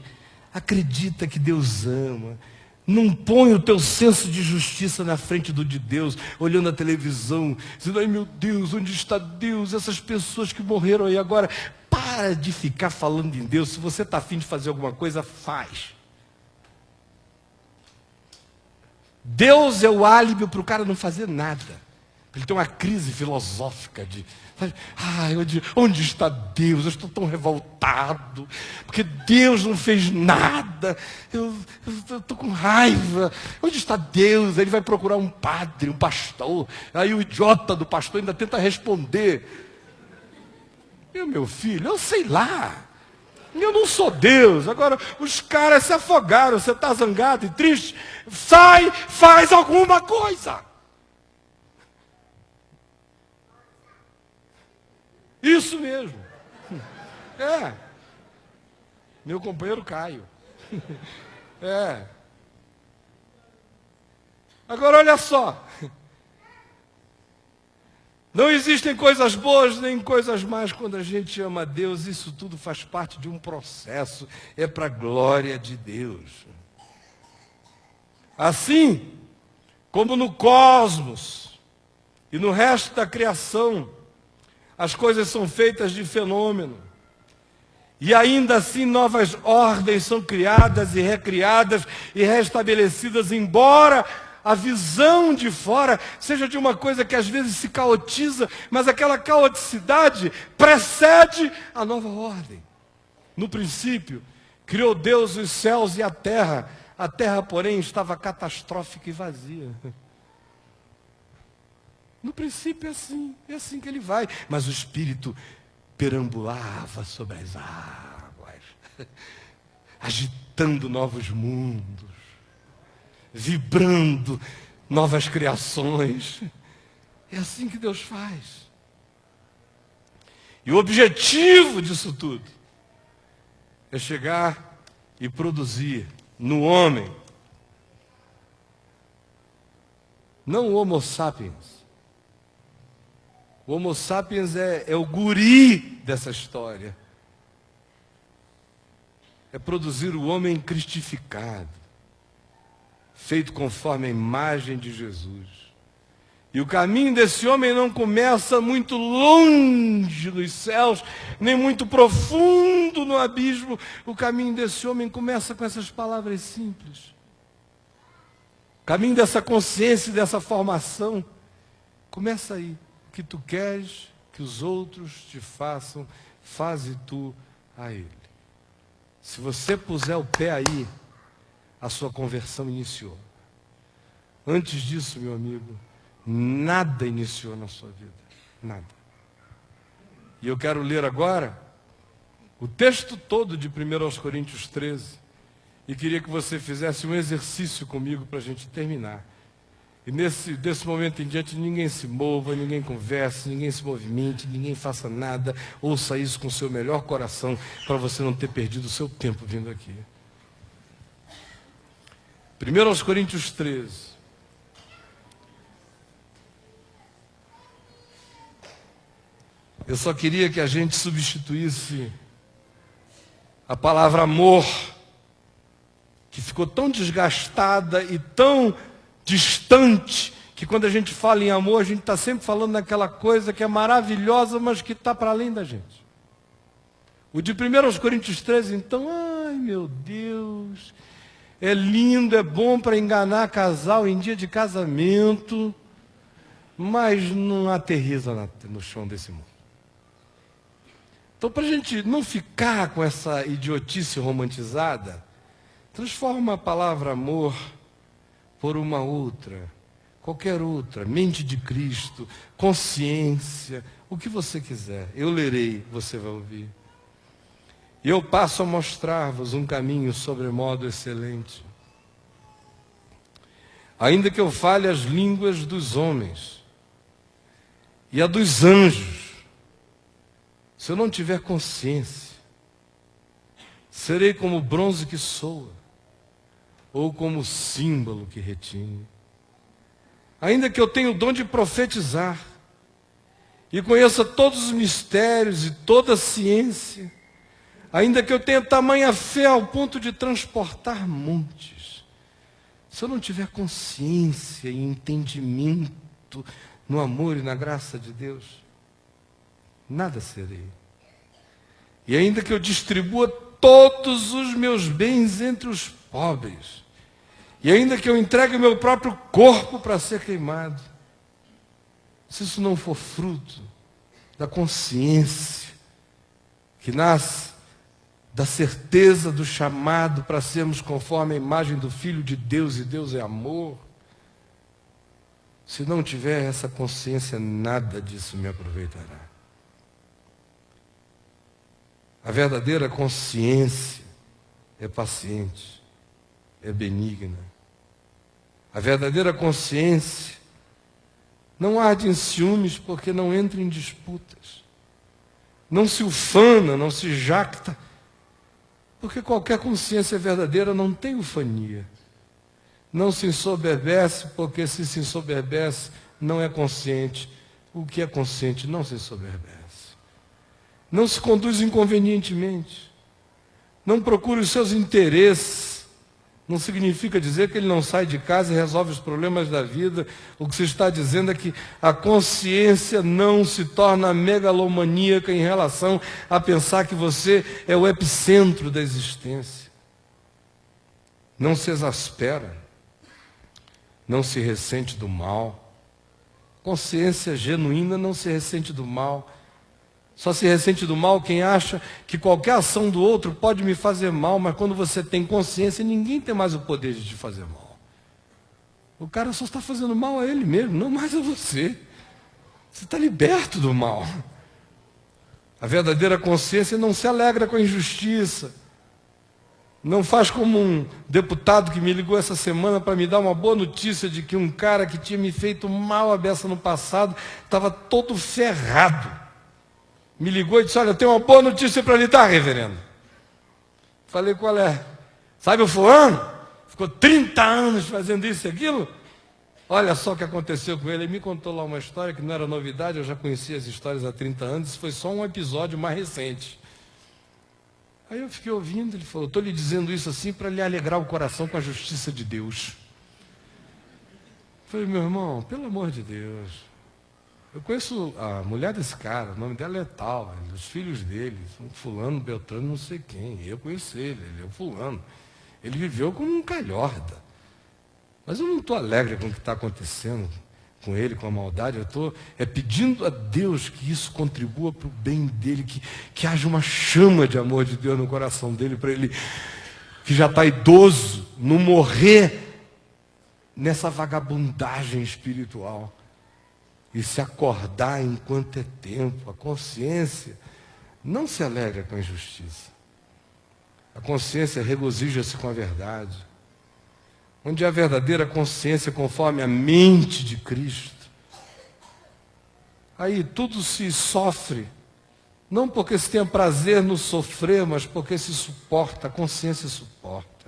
acredita que Deus ama. Não põe o teu senso de justiça na frente do de Deus, olhando a televisão, dizendo, ai meu Deus, onde está Deus? Essas pessoas que morreram aí agora. Para de ficar falando em Deus. Se você está afim de fazer alguma coisa, faz. Deus é o álibi para o cara não fazer nada. Ele tem uma crise filosófica de, onde está Deus? Eu estou tão revoltado, porque Deus não fez nada, eu estou com raiva, onde está Deus? Aí ele vai procurar um padre, um pastor, aí o idiota do pastor ainda tenta responder. Meu filho, eu sei lá, eu não sou Deus. Agora, os caras se afogaram, você está zangado e triste, sai, faz alguma coisa. Isso mesmo. É. Meu companheiro Caio. É. Agora olha só. Não existem coisas boas nem coisas más quando a gente ama a Deus. Isso tudo faz parte de um processo. É para a glória de Deus. Assim como no cosmos e no resto da criação, as coisas são feitas de fenômeno. E ainda assim novas ordens são criadas e recriadas e restabelecidas, embora a visão de fora seja de uma coisa que às vezes se caotiza, mas aquela caoticidade precede a nova ordem. No princípio, criou Deus os céus e a terra, porém, estava catastrófica e vazia. No princípio é assim que ele vai. Mas o Espírito perambulava sobre as águas, agitando novos mundos, vibrando novas criações. É assim que Deus faz. E o objetivo disso tudo é chegar e produzir no homem, não o Homo sapiens. O Homo sapiens é o guri dessa história. É produzir o homem cristificado, feito conforme a imagem de Jesus. E o caminho desse homem não começa muito longe dos céus, nem muito profundo no abismo. O caminho desse homem começa com essas palavras simples. O caminho dessa consciência e dessa formação começa aí. O que tu queres que os outros te façam, faze tu a ele. Se você puser o pé aí, a sua conversão iniciou. Antes disso, meu amigo, nada iniciou na sua vida. Nada. E eu quero ler agora o texto todo de 1 Coríntios 13. E queria que você fizesse um exercício comigo para a gente terminar. E desse momento em diante, ninguém se mova, ninguém converse, ninguém se movimente, ninguém faça nada. Ouça isso com o seu melhor coração, para você não ter perdido o seu tempo vindo aqui. 1 Coríntios 13. Eu só queria que a gente substituísse a palavra amor, que ficou tão desgastada e tão distante, que quando a gente fala em amor, a gente está sempre falando naquela coisa que é maravilhosa, mas que está para além da gente. O de 1 Coríntios 13, então, ai meu Deus, é lindo, é bom para enganar casal em dia de casamento, mas não aterriza no chão desse mundo. Então, para a gente não ficar com essa idiotice romantizada, transforma a palavra amor por uma outra, qualquer outra, mente de Cristo, consciência, o que você quiser. Eu lerei, você vai ouvir. E eu passo a mostrar-vos um caminho sobremodo excelente. Ainda que eu fale as línguas dos homens e a dos anjos. Se eu não tiver consciência, serei como o bronze que soa, ou como o símbolo que retine. Ainda que eu tenha o dom de profetizar, e conheça todos os mistérios e toda a ciência, ainda que eu tenha tamanha fé ao ponto de transportar montes, se eu não tiver consciência e entendimento no amor e na graça de Deus, nada serei. E ainda que eu distribua todos os meus bens entre os pobres, e ainda que eu entregue o meu próprio corpo para ser queimado, se isso não for fruto da consciência que nasce da certeza do chamado para sermos conforme a imagem do Filho de Deus, e Deus é amor, se não tiver essa consciência, nada disso me aproveitará. A verdadeira consciência é paciente, é benigna. A verdadeira consciência não arde em ciúmes, porque não entra em disputas. Não se ufana, não se jacta, porque qualquer consciência verdadeira não tem ufania. Não se ensoberbece, porque se ensoberbece, não é consciente. O que é consciente não se ensoberbece. Não se conduz inconvenientemente. Não procura os seus interesses. Não significa dizer que ele não sai de casa e resolve os problemas da vida. O que se está dizendo é que a consciência não se torna megalomaníaca em relação a pensar que você é o epicentro da existência. Não se exaspera. Não se ressente do mal. Consciência genuína não se ressente do mal. Só se ressente do mal quem acha que qualquer ação do outro pode me fazer mal, mas quando você tem consciência, ninguém tem mais o poder de te fazer mal. O cara só está fazendo mal a ele mesmo, não mais a você. Você está liberto do mal. A verdadeira consciência não se alegra com a injustiça. Não faz como um deputado que me ligou essa semana para me dar uma boa notícia de que um cara que tinha me feito mal a beça no passado estava todo ferrado. Me ligou e disse: olha, eu tenho uma boa notícia para lhe dar, reverendo. Falei: qual é? Sabe o fulano? Ficou 30 anos fazendo isso e aquilo. Olha só o que aconteceu com ele. Ele me contou lá uma história que não era novidade, eu já conhecia as histórias há 30 anos, isso foi só um episódio mais recente. Aí eu fiquei ouvindo, ele falou: estou lhe dizendo isso assim para lhe alegrar o coração com a justiça de Deus. Falei: meu irmão, pelo amor de Deus. Eu conheço a mulher desse cara, o nome dela é tal, os filhos dele, um fulano, Beltrano, não sei quem. Eu conheço ele é o fulano. Ele viveu como um calhorda. Mas eu não estou alegre com o que está acontecendo com ele, com a maldade. Eu estou pedindo a Deus que isso contribua para o bem dele, que haja uma chama de amor de Deus no coração dele, para ele, que já está idoso, não morrer nessa vagabundagem espiritual. E se acordar enquanto é tempo. A consciência não se alegra com a injustiça. A consciência regozija-se com a verdade. Onde há a verdadeira consciência conforme a mente de Cristo, aí tudo se sofre, não porque se tenha prazer no sofrer, mas porque se suporta. A consciência suporta.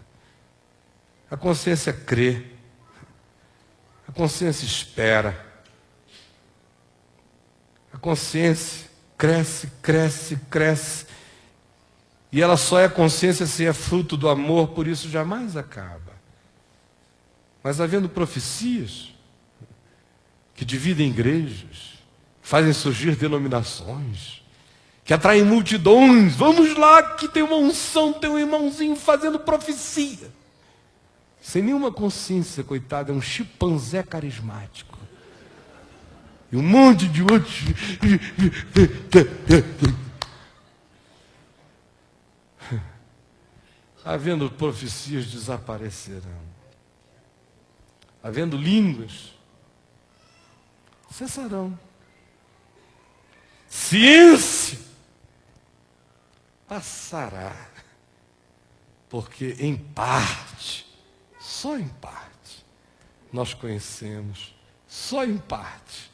A consciência crê. A consciência espera. A consciência cresce, cresce, cresce. E ela só é consciência se é fruto do amor, por isso jamais acaba. Mas havendo profecias que dividem igrejas, fazem surgir denominações, que atraem multidões. Vamos lá que tem uma unção, tem um irmãozinho fazendo profecia. Sem nenhuma consciência, coitado, é um chimpanzé carismático. E um monte de outros. Havendo profecias, desaparecerão. Havendo línguas, cessarão. Ciência passará. Porque em parte, só em parte, nós conhecemos. Só em parte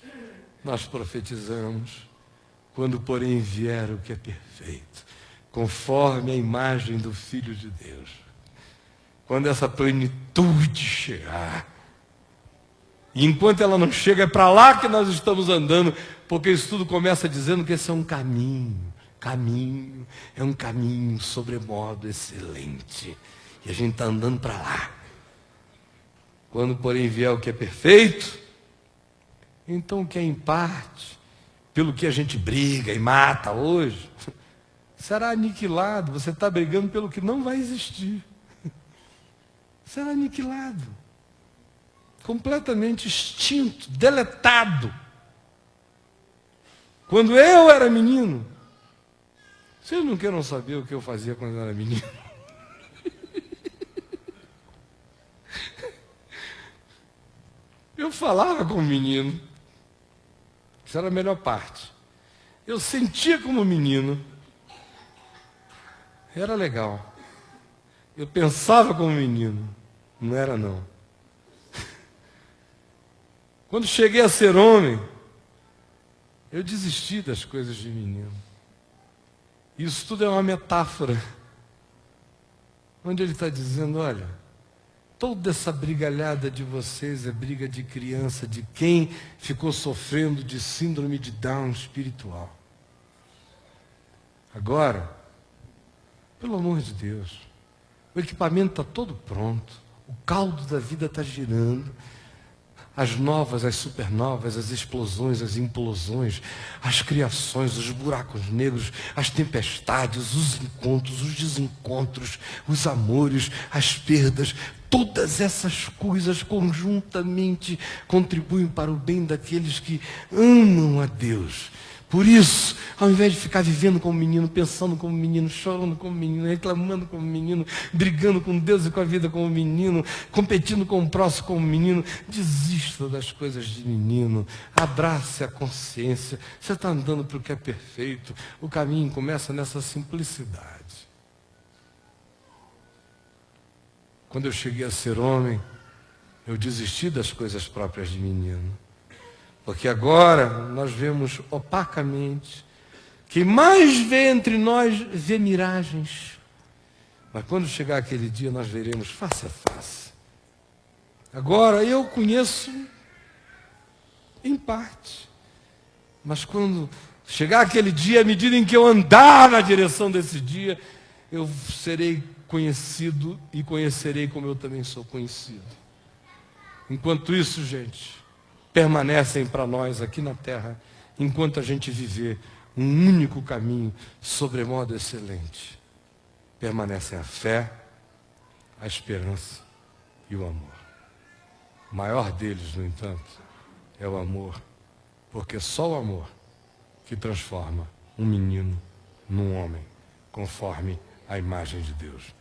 nós profetizamos: quando, porém, vier o que é perfeito, conforme a imagem do Filho de Deus, quando essa plenitude chegar, e enquanto ela não chega, é para lá que nós estamos andando, porque isso tudo começa dizendo que esse é um caminho, é um caminho sobremodo excelente, e a gente está andando para lá. Quando, porém, vier o que é perfeito, então o que é em parte, pelo que a gente briga e mata hoje, será aniquilado. Você está brigando pelo que não vai existir. Será aniquilado. Completamente extinto, deletado. Quando eu era menino, vocês não queiram saber o que eu fazia quando eu era menino? Eu falava como menino. Isso era a melhor parte. Eu sentia como menino. Era legal. Eu pensava como menino. Não era, não. Quando cheguei a ser homem, eu desisti das coisas de menino. Isso tudo é uma metáfora, onde ele está dizendo: olha, toda essa brigalhada de vocês é briga de criança, de quem ficou sofrendo de síndrome de Down espiritual. Agora, pelo amor de Deus, o equipamento está todo pronto, o caldo da vida está girando, as novas, as supernovas, as explosões, as implosões, as criações, os buracos negros, as tempestades, os encontros, os desencontros, os amores, as perdas, todas essas coisas conjuntamente contribuem para o bem daqueles que amam a Deus. Por isso, ao invés de ficar vivendo como menino, pensando como menino, chorando como menino, reclamando como menino, brigando com Deus e com a vida como menino, competindo com o próximo como menino, desista das coisas de menino, abrace a consciência. Você está andando para o que é perfeito. O caminho começa nessa simplicidade. Quando eu cheguei a ser homem, eu desisti das coisas próprias de menino. Porque agora nós vemos opacamente. Quem mais vê entre nós vê miragens. Mas quando chegar aquele dia, nós veremos face a face. Agora eu conheço em parte. Mas quando chegar aquele dia, à medida em que eu andar na direção desse dia, eu serei conhecido e conhecerei como eu também sou conhecido. Enquanto isso, gente, permanecem para nós aqui na terra, enquanto a gente viver um único caminho sobremodo excelente. Permanecem a fé, a esperança e o amor. O maior deles, no entanto, é o amor, porque só o amor que transforma um menino num homem, conforme a imagem de Deus.